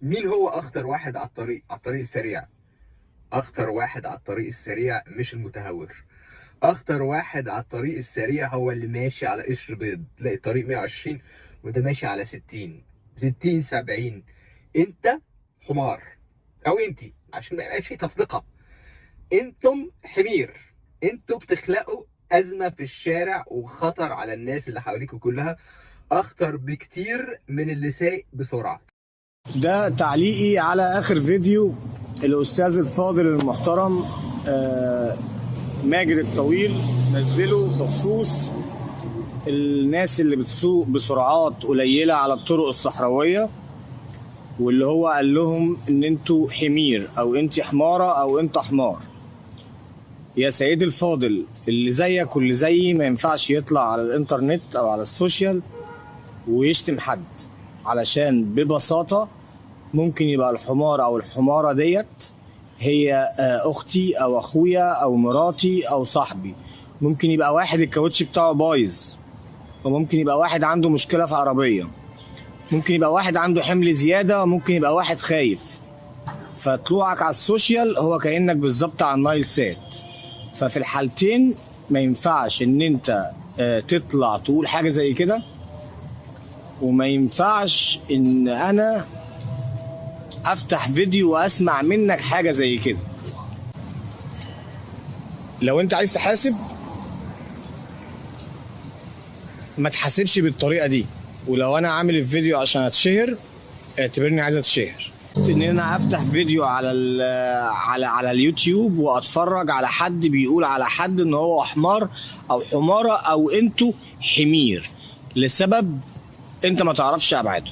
مين هو اخطر واحد على الطريق السريع؟ اخطر واحد على الطريق السريع مش المتهور. اخطر واحد على الطريق السريع هو اللي ماشي على قشر بيض. تلاقي الطريق 120 وده ماشي على 60 70. انت حمار، او انتي، عشان ما يبقاش في تفرقه. انتم حمير. انتوا بتخلقوا ازمه في الشارع وخطر على الناس اللي حواليكوا كلها، اخطر بكتير من اللي سايق بسرعه. ده تعليقي على آخر فيديو الأستاذ الفاضل المحترم ماجد الطويل نزله بخصوص الناس اللي بتسوق بسرعات قليلة على الطرق الصحراوية، واللي هو قال لهم ان انتوا حمير او انت حمارة او انت حمار. يا سيدي الفاضل، اللي زيك واللي زيي ما ينفعش يطلع على الانترنت او على السوشيال ويشتم حد، علشان ببساطة ممكن يبقى الحمار او الحمارة ديت هي اختي او اخويا او مراتي او صاحبي. ممكن يبقى واحد الكاوتش بتاعه بايظ، وممكن يبقى واحد عنده مشكلة في عربية، ممكن يبقى واحد عنده حمل زيادة، وممكن يبقى واحد خايف. فطلوعك على السوشيال هو كأنك بالظبط على النايل سات. ففي الحالتين ما ينفعش ان انت تطلع تقول حاجة زي كده، وما ينفعش ان انا افتح فيديو واسمع منك حاجة زي كده. لو انت عايز تحاسب ما تحاسبش بالطريقة دي، ولو انا عامل الفيديو عشان اتشهر اعتبرني عايز اتشهر. ان انا افتح فيديو على اليوتيوب واتفرج على حد بيقول على حد ان هو حمار او حمارة او انتوا حمير، لسبب انت ما تعرفش ابعاده.